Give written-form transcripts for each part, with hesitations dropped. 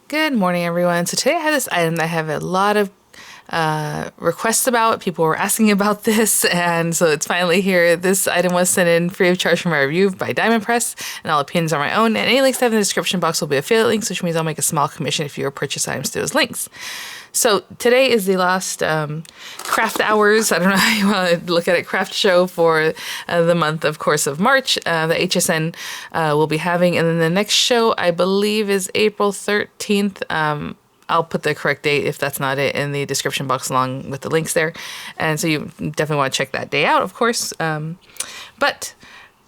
Good morning, everyone. So today I have this item that I have a lot of requests about. People were asking about this, and so it's finally here. This item was sent in free of charge for my review by Diamond Press, and all opinions are my own. And any links I have in the description box will be affiliate links, which means I'll make a small commission if you purchase items through those links. So today is the last craft hours. I don't know how you want to look at it. Craft show for the month, of course, of March. The HSN will be having, and then the next show I believe is April 13th. I'll put the correct date if that's not it in the description box along with the links there. And so you definitely want to check that day out, of course. But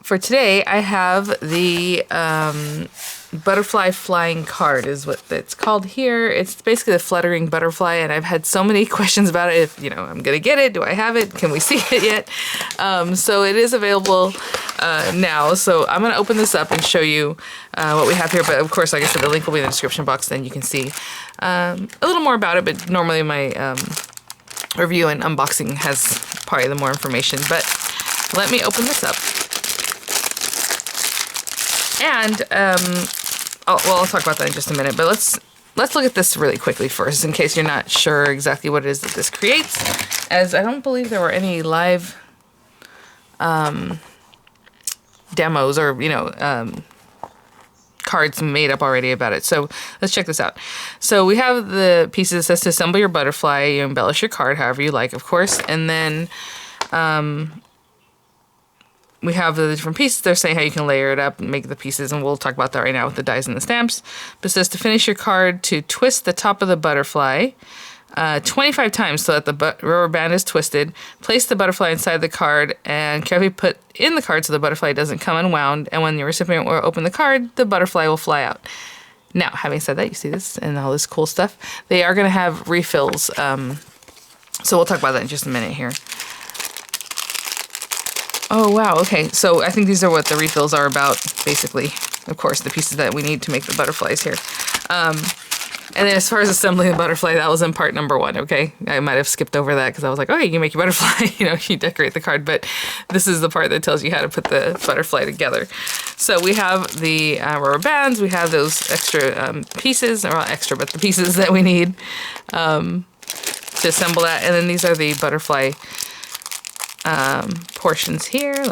for today, I have the butterfly flying card is what it's called here. It's basically the fluttering butterfly, and I've had so many questions about it. If, I'm going to get it. Do I have it? Can we see it yet? So it is available now. So I'm going to open this up and show you what we have here. But of course, like I said, the link will be in the description box. Then you can see a little more about it. But normally my review and unboxing has probably the more information. But let me open this up. And I'll talk about that in just a minute. But let's look at this really quickly first, in case you're not sure exactly what it is that this creates. As I don't believe there were any live demos or cards made up already about it. So let's check this out. So we have the pieces that says to assemble your butterfly. You embellish your card however you like, of course, and then we have the different pieces. They're saying how you can layer it up and make the pieces, and we'll talk about that right now with the dies and the stamps. But it says to finish your card, to twist the top of the butterfly 25 times so that the rubber band is twisted. Place the butterfly inside the card and carefully put in the card so the butterfly doesn't come unwound. And when the recipient will open the card, the butterfly will fly out. Now, having said that, you see this and all this cool stuff. They are going to have refills. So we'll talk about that in just a minute here. Oh, wow. Okay. So I think these are what the refills are about, basically. Of course, the pieces that we need to make the butterflies here. And then as far as assembling the butterfly, that was in part number 1, okay? I might have skipped over that because I was like, oh, you can make your butterfly, you decorate the card. But this is the part that tells you how to put the butterfly together. So we have the rubber bands. We have those extra pieces, or not extra, but the pieces that we need to assemble that. And then these are the butterfly portions here.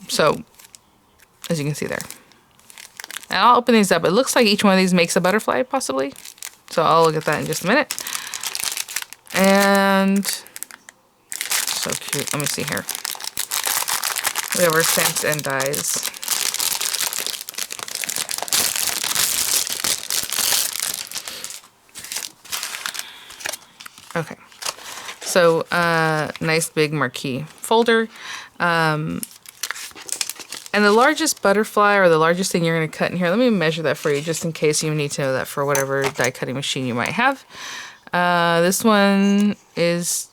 So, as you can see there. And I'll open these up. It looks like each one of these makes a butterfly, possibly. So I'll look at that in just a minute. And, so cute. Let me see here. We have our stamps and dies. Okay, so nice big marquee folder. And the largest butterfly, or the largest thing you're going to cut in here, let me measure that for you just in case you need to know that for whatever die cutting machine you might have. This one is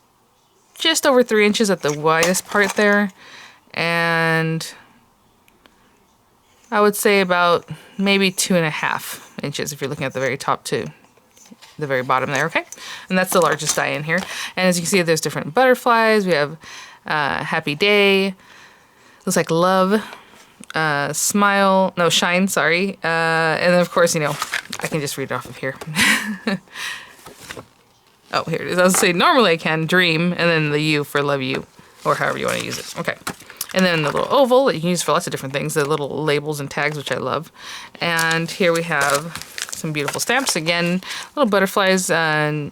just over 3 inches at the widest part there. And I would say about maybe 2.5 inches if you're looking at the very top to the very bottom there, okay? And that's the largest die in here. And as you can see, there's different butterflies. We have happy day, looks like love, shine, sorry. And then of course, I can just read it off of here. Oh, here it is. I was saying normally I can dream, and then the U for love you, or however you want to use it. Okay. And then the little oval that you can use for lots of different things, the little labels and tags, which I love. And here we have some beautiful stamps. Again, little butterflies. And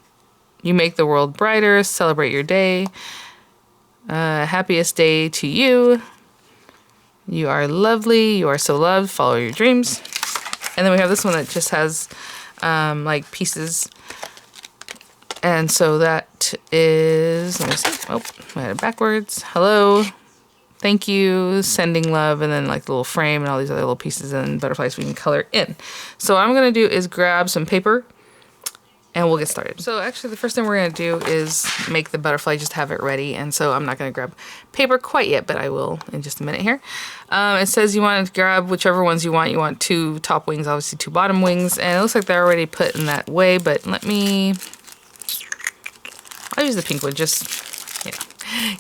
you make the world brighter. Celebrate your day. Happiest day to you. You are lovely. You are so loved. Follow your dreams. And then we have this one that just has like pieces. And so that is, let me see. Oh, I had it backwards. Hello. Thank you, sending love, and then like the little frame and all these other little pieces and butterflies we can color in. So what I'm going to do is grab some paper and we'll get started. So actually the first thing we're going to do is make the butterfly, just have it ready. And so I'm not going to grab paper quite yet, but I will in just a minute here. It says you want to grab whichever ones you want. You want 2 top wings, obviously 2 bottom wings. And it looks like they're already put in that way, but I'll use the pink one just,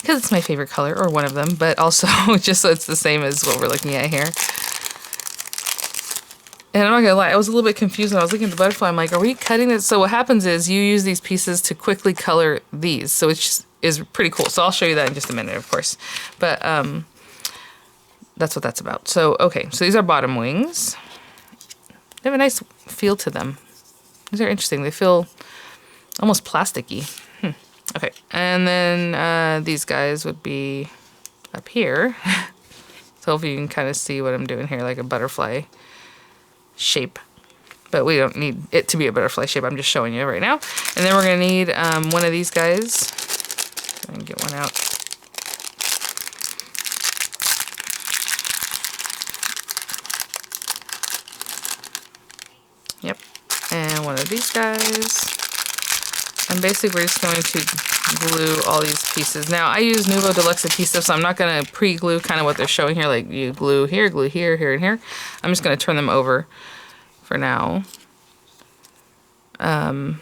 because it's my favorite color, or one of them, but also just so it's the same as what we're looking at here. And I'm not gonna lie, I was a little bit confused when I was looking at the butterfly. I'm like, are we cutting this? So what happens is you use these pieces to quickly color these. So it just is pretty cool. So I'll show you that in just a minute, of course. But that's what that's about. So, okay, so these are bottom wings. They have a nice feel to them. These are interesting. They feel almost plasticky. Okay, and then these guys would be up here. So hopefully you can kind of see what I'm doing here, like a butterfly shape. But we don't need it to be a butterfly shape. I'm just showing you right now. And then we're going to need one of these guys. Try and get one out. Yep. And one of these guys. And basically we're just going to glue all these pieces. Now I use Nuvo Deluxe adhesive, so I'm not going to pre-glue kind of what they're showing here, like you glue here, here, and here. I'm just going to turn them over for now. And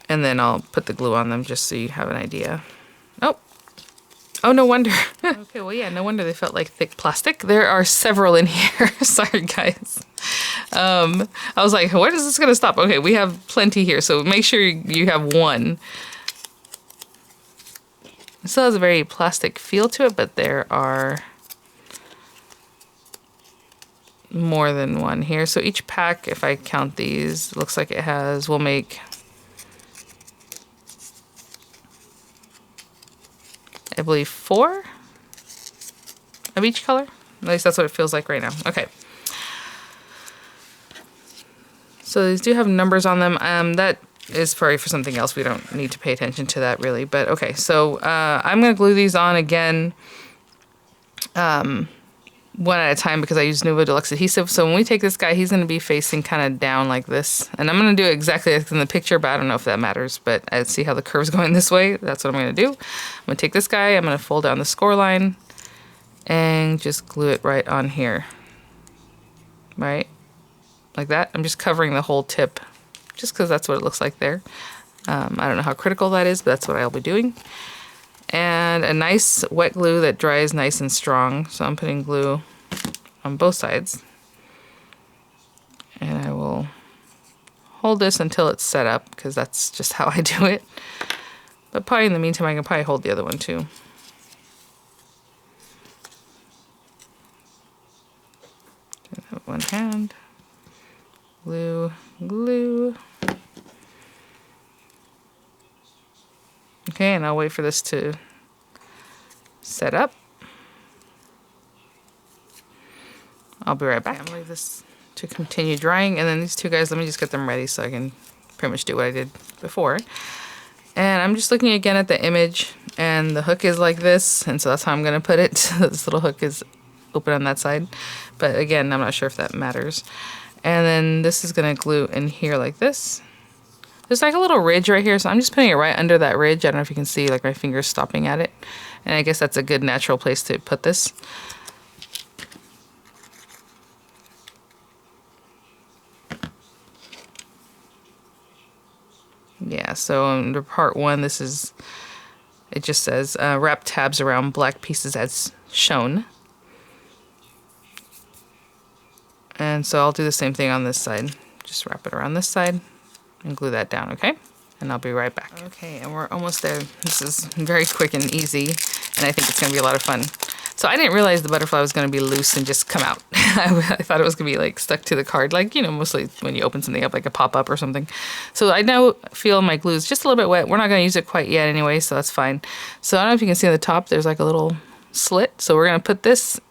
then I'll put the glue on them just so you have an idea. Oh, no wonder. Okay, well, yeah, no wonder they felt like thick plastic. There are several in here. Sorry, guys. I was like, where is this going to stop? Okay, we have plenty here, so make sure you have one. It still has a very plastic feel to it, but there are more than one here. So each pack, if I count these, looks like it has, we'll make, I believe, 4 of each color. At least that's what it feels like right now. Okay. So these do have numbers on them. That is probably for something else. We don't need to pay attention to that really. But okay, so I'm going to glue these on again one at a time because I use Nuvo Deluxe adhesive. So when we take this guy, he's going to be facing kind of down like this. And I'm going to do it exactly like in the picture, but I don't know if that matters. But I see how the curve's going this way. That's what I'm going to do. I'm going to take this guy. I'm going to fold down the score line and just glue it right on here. Right? Like that. I'm just covering the whole tip just because that's what it looks like there. I don't know how critical that is, but that's what I'll be doing. And a nice wet glue that dries nice and strong. So I'm putting glue on both sides. And I will hold this until it's set up because that's just how I do it. But probably in the meantime, I can probably hold the other one too. One hand. Glue, glue. Okay, and I'll wait for this to set up. I'll be right back. I'll leave this to continue drying, and then these two guys, let me just get them ready so I can pretty much do what I did before. And I'm just looking again at the image, and the hook is like this, and so that's how I'm going to put it. This little hook is open on that side, but again, I'm not sure if that matters. And then this is going to glue in here like this. There's like a little ridge right here, so I'm just putting it right under that ridge. I don't know if you can see like my fingers stopping at it. And I guess that's a good natural place to put this. Yeah, so under part 1, this is, it just says wrap tabs around black pieces as shown. And so I'll do the same thing on this side. Just wrap it around this side and glue that down, okay? And I'll be right back. Okay, and we're almost there. This is very quick and easy, and I think it's gonna be a lot of fun. So I didn't realize the butterfly was gonna be loose and just come out. I thought it was gonna be like stuck to the card, like, you know, mostly when you open something up, like a pop-up or something. So I now feel my glue is just a little bit wet. We're not gonna use it quite yet anyway, so that's fine. So I don't know if you can see on the top, there's like a little slit. So we're gonna put this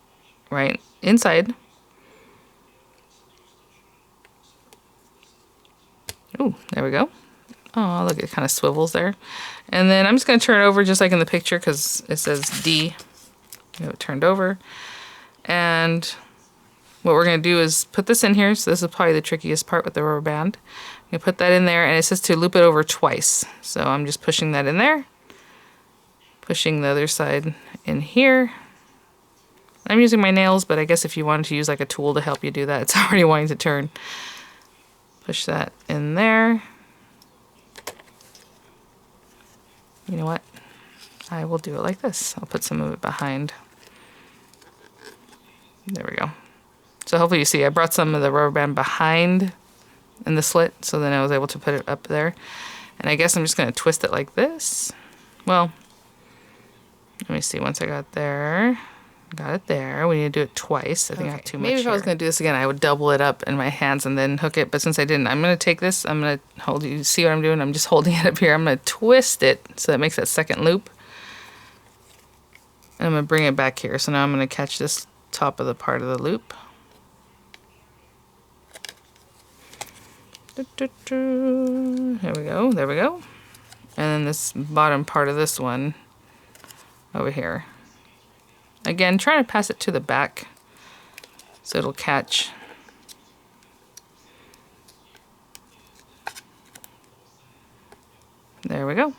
right inside. Ooh, there we go. Oh, look, it kind of swivels there. And then I'm just going to turn it over just like in the picture because it says D. You know, it turned over. And what we're going to do is put this in here. So this is probably the trickiest part with the rubber band. I'm going to put that in there, and it says to loop it over twice. So I'm just pushing that in there. Pushing the other side in here. I'm using my nails, but I guess if you wanted to use like a tool to help you do that, it's already wanting to turn. Push that in there. You know what? I will do it like this. I'll put some of it behind. There we go. So hopefully you see I brought some of the rubber band behind in the slit, so then I was able to put it up there. And I guess I'm just going to twist it like this. Well, let me see, once I got there, got it there. We need to do it twice. I think I have too much. Maybe if I was going to do this again, I would double it up in my hands and then hook it. But since I didn't, I'm going to take this. I'm going to hold you. See what I'm doing? I'm just holding it up here. I'm going to twist it so that makes that second loop. And I'm going to bring it back here. So now I'm going to catch this top of the part of the loop. Here we go. There we go. And then this bottom part of this one over here. Again, trying to pass it to the back so it'll catch. There we go.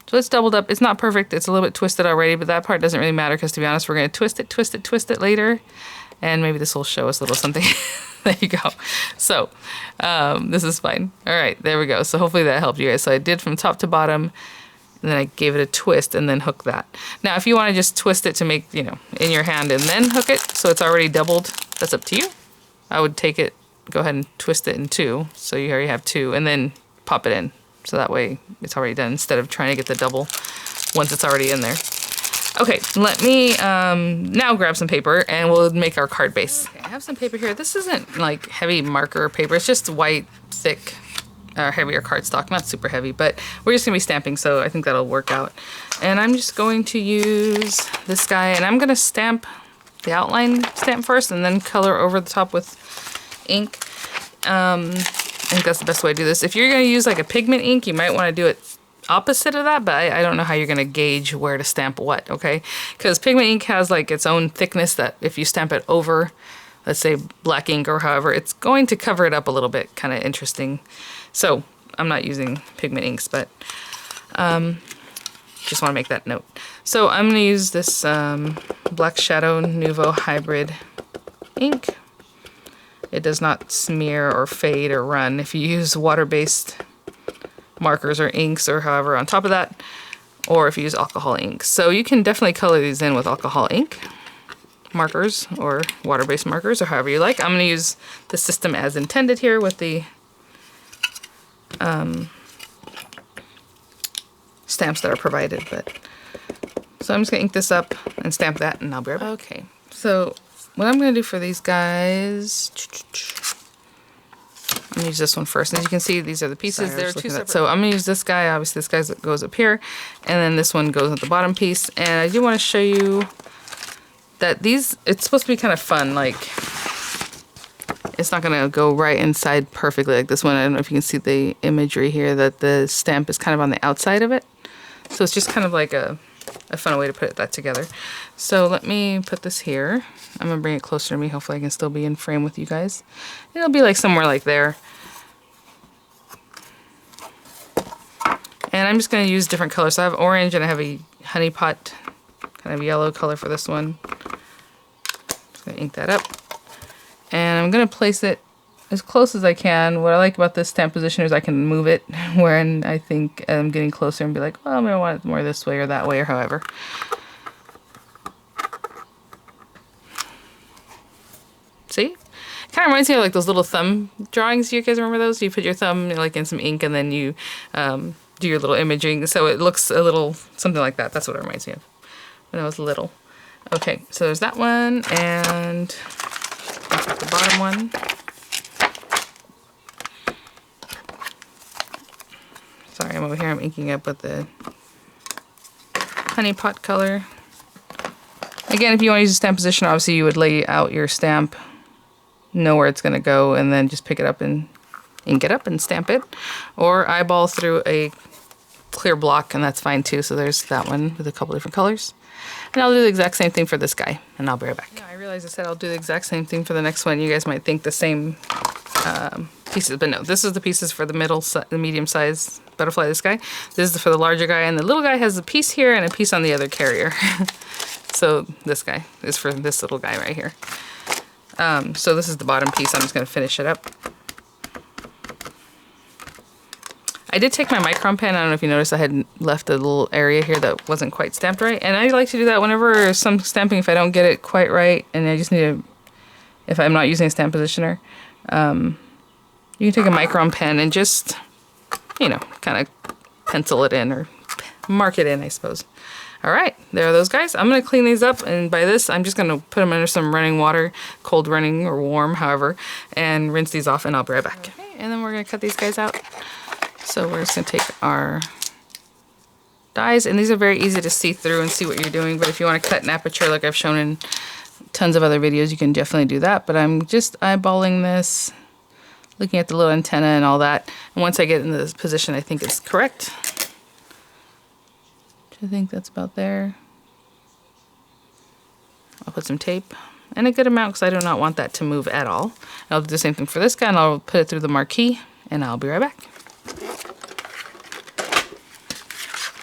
So it's doubled up. It's not perfect. It's a little bit twisted already, but that part doesn't really matter because, to be honest, we're going to twist it later. And maybe this will show us a little something. There you go. So this is fine. All right, there we go. So hopefully that helped you guys. So I did from top to bottom, and then I gave it a twist and then hook that. Now, if you want to just twist it to make, you know, in your hand and then hook it so it's already doubled, that's up to you. I would take it, go ahead and twist it in two. So you already have two, and then pop it in. So that way it's already done instead of trying to get the double once it's already in there. Okay, let me now grab some paper and we'll make our card base. Okay, I have some paper here. This isn't like heavy marker paper. It's just white, thick, heavier cardstock. Not super heavy, but we're just gonna be stamping, so I think that'll work out. And I'm just going to use this guy, and I'm gonna stamp the outline stamp first and then color over the top with ink. I think that's the best way to do this. If you're gonna use like a pigment ink, you might wanna do it opposite of that, but I don't know how you're going to gauge where to stamp what, okay? Because pigment ink has like its own thickness that if you stamp it over, let's say black ink or however, it's going to cover it up a little bit, kind of interesting. So I'm not using pigment inks, but just want to make that note. So I'm going to use this Black Shadow Nouveau Hybrid ink. It does not smear or fade or run. If you use water-based markers or inks or however on top of that, or if you use alcohol ink. So you can definitely color these in with alcohol ink markers or water-based markers or however you like. I'm going to use the system as intended here with the stamps that are provided. So I'm just going to ink this up and stamp that, and I'll be right back. Okay, so what I'm going to do for these guys, I'm going to use this one first. As you can see, these are the pieces. There are two separate. So I'm going to use this guy. Obviously, this guy goes up here. And then this one goes at the bottom piece. And I do want to show you that these, it's supposed to be kind of fun. Like, it's not going to go right inside perfectly like this one. I don't know if you can see the imagery here, that the stamp is kind of on the outside of it. So it's just kind of like a fun way to put that together. So let me put this here. I'm going to bring it closer to me. Hopefully I can still be in frame with you guys. It'll be like somewhere like there. And I'm just going to use different colors. So I have orange and I have a honey pot kind of yellow color for this one. Just going to ink that up. And I'm going to place it as close as I can. What I like about this stamp position is I can move it when I think I'm getting closer and be like, well, I'm going to want it more this way or that way or however. See? Kind of reminds me of like those little thumb drawings. You guys remember those? You put your thumb like in some ink and then you do your little imaging. So it looks a little something like that. That's what it reminds me of when I was little. Okay, so there's that one, and the bottom one. Sorry, I'm over here. I'm inking up with the honey pot color. Again, if you want to use a stamp position, obviously you would lay out your stamp, know where it's going to go, and then just pick it up and ink it up and stamp it. Or eyeball through a clear block, and that's fine too. So there's that one with a couple different colors. And I'll do the exact same thing for this guy, and I'll be right back. Yeah, I realized I said I'll do the exact same thing for the next one. You guys might think the same pieces, but no, this is the pieces for the the medium size butterfly, this guy. This is for the larger guy, and the little guy has a piece here and a piece on the other carrier. So this guy is for this little guy right here. So this is the bottom piece. I'm just going to finish it up. I did take my micron pen. I don't know if you noticed I had left a little area here that wasn't quite stamped right. And I like to do that whenever some stamping, if I don't get it quite right and I just need to if I'm not using a stamp positioner. You can take a micron pen and just, you know, kind of pencil it in or mark it in, I suppose. All right, there are those guys. I'm gonna clean these up, and by this, I'm just gonna put them under some running water, cold running or warm, however, and rinse these off, and I'll be right back. Okay, and then we're gonna cut these guys out. So we're just gonna take our dies, and these are very easy to see through and see what you're doing, but if you wanna cut an aperture like I've shown in tons of other videos, you can definitely do that, but I'm just eyeballing this, looking at the little antenna and all that, and once I get in this position I think it's correct. I think that's about there. I'll put some tape and a good amount because I do not want that to move at all. I'll do the same thing for this guy, and I'll put it through the marquee, and I'll be right back.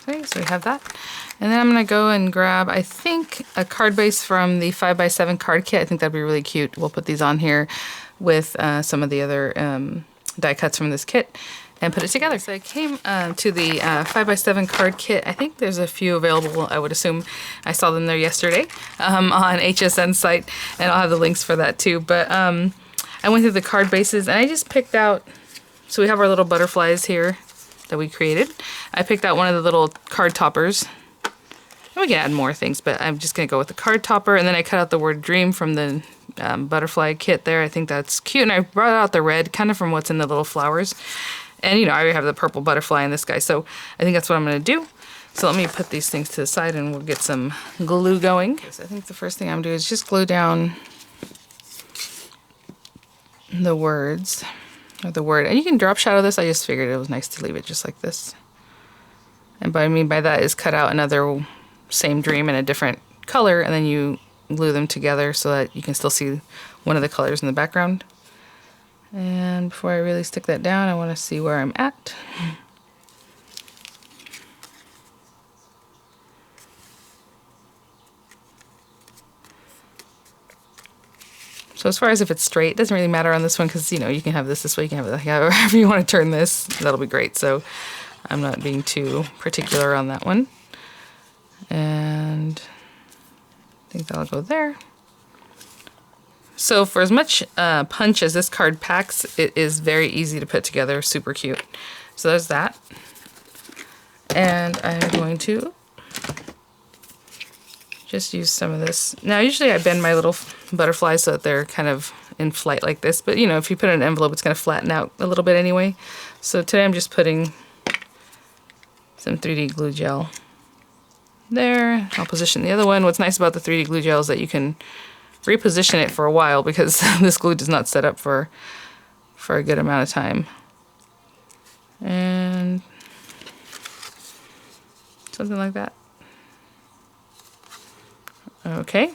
Okay, so we have that. And then I'm gonna go and grab, I think, a card base from the 5x7 card kit. I think that'd be really cute. We'll put these on here with some of the other die cuts from this kit and put it together. So I came to the 5x7 card kit. I think there's a few available, I would assume. I saw them there yesterday on HSN's site, and I'll have the links for that too. But I went through the card bases, and I just picked out, so we have our little butterflies here that we created. I picked out one of the little card toppers. And we can add more things, but I'm just gonna go with the card topper, and then I cut out the word dream from the butterfly kit there. I think that's cute, and I brought out the red, kind of from what's in the little flowers. And, you know, I already have the purple butterfly in this guy, so I think that's what I'm going to do. So let me put these things to the side, and we'll get some glue going. So I think the first thing I'm going to do is just glue down the words, or the word. And you can drop shadow this. I just figured it was nice to leave it just like this. And what I mean by that is cut out another same dream in a different color, and then you glue them together so that you can still see one of the colors in the background. And before I really stick that down, I want to see where I'm at. So as far as if it's straight, it doesn't really matter on this one because, you know, you can have this way, you can have it however you want to turn this. That'll be great. So I'm not being too particular on that one. And I think that'll go there. So for as much punch as this card packs, it is very easy to put together, super cute. So there's that. And I'm going to just use some of this. Now usually I bend my little butterflies so that they're kind of in flight like this, but you know, if you put it in an envelope, it's going to flatten out a little bit anyway. So today I'm just putting some 3D glue gel there. I'll position the other one. What's nice about the 3D glue gel is that you can reposition it for a while because this glue does not set up for a good amount of time. And something like that. Okay,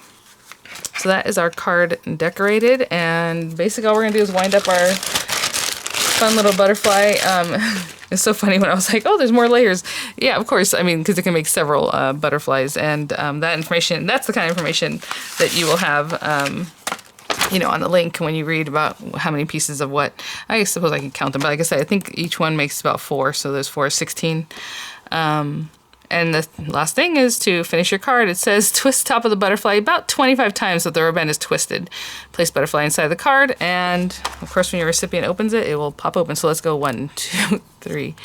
so that is our card decorated, and basically all we're gonna do is wind up our fun little butterfly. It's so funny when I was like, oh, there's more layers. Yeah, of course. I mean, because it can make several butterflies, and that information, that's the kind of information that you will have, you know, on the link when you read about how many pieces of what. I suppose I can count them, but like I said, I think each one makes about 4, so there's 4 is 16. And the last thing is to finish your card. It says twist top of the butterfly about 25 times so the rubber band is twisted. Place butterfly inside the card, and of course when your recipient opens it, it will pop open. So let's go 1, 2, 3,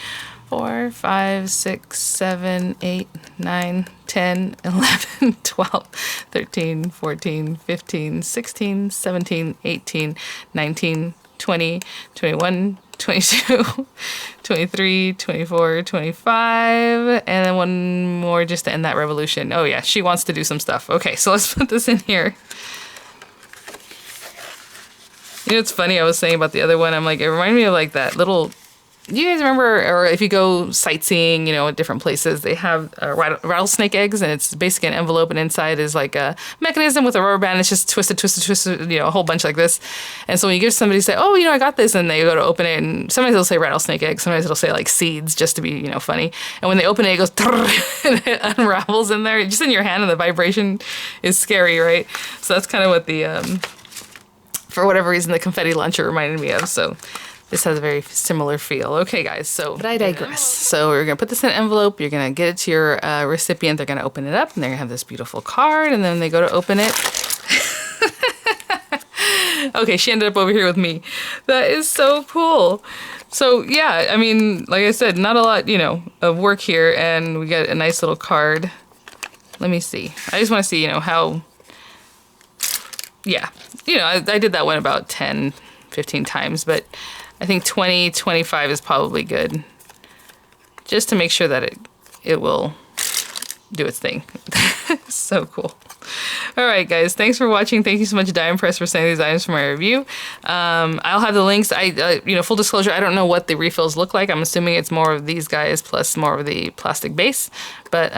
4, 5, 6, 7, 8, 9, 10, 11, 12, 13, 14, 15, 16, 17, 18, 19, 20, 21, 22, 23, 24, 25, and then one more just to end that revolution. Oh yeah, she wants to do some stuff. Okay, so let's put this in here. You know, it's funny, I was saying about the other one, I'm like, it reminded me of like that little, do you guys remember, or if you go sightseeing, you know, at different places, they have rattlesnake eggs, and it's basically an envelope, and inside is like a mechanism with a rubber band. It's just twisted, you know, a whole bunch like this. And so when you give somebody, say, oh, you know, I got this, and they go to open it, and sometimes they'll say rattlesnake eggs, sometimes it'll say like seeds, just to be, you know, funny. And when they open it, it goes, and it unravels in there, just in your hand, and the vibration is scary, right? So that's kind of what the, for whatever reason, the confetti launcher reminded me of. So this has a very similar feel. Okay, guys, so, but I digress. So we're gonna put this in an envelope, you're gonna get it to your recipient, they're gonna open it up, and they're gonna have this beautiful card, and then they go to open it. Okay, she ended up over here with me. That is so cool. So yeah, I mean, like I said, not a lot, you know, of work here, and we got a nice little card. Let me see. I just want to see, you know, how, yeah, you know, I did that one about 10, 15 times, but I think 20, 25 is probably good. Just to make sure that it will do its thing. So cool. All right, guys, thanks for watching. Thank you so much, Diamond Press, for sending these items for my review. I'll have the links. You know, full disclosure, I don't know what the refills look like. I'm assuming it's more of these guys plus more of the plastic base, but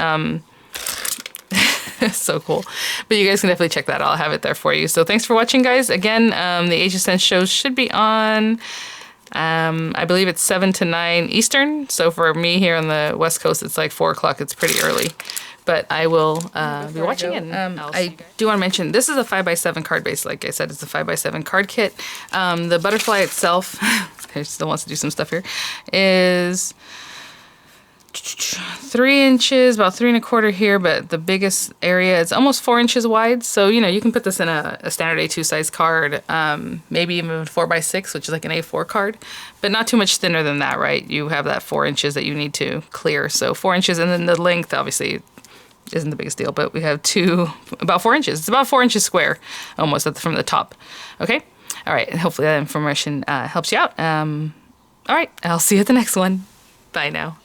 so cool. But you guys can definitely check that out. I'll have it there for you. So thanks for watching, guys. Again, the Age of Sense shows should be on, I believe it's 7 to 9 Eastern. So for me here on the West Coast, it's like 4 o'clock. It's pretty early. But I will be watching it. I do want to mention, this is a 5x7 card base. Like I said, it's a 5x7 card kit. The butterfly itself, it still wants to do some stuff here, is 3 inches, about 3 1/4 here, but the biggest area is almost 4 inches wide. So, you know, you can put this in a standard A2 size card, maybe even 4x6, which is like an A4 card, but not too much thinner than that, right? You have that 4 inches that you need to clear. So 4 inches, and then the length, obviously, isn't the biggest deal, but we have about 4 inches. It's about 4 inches square, almost from the top. Okay? All right. Hopefully that information helps you out. All right. I'll see you at the next one. Bye now.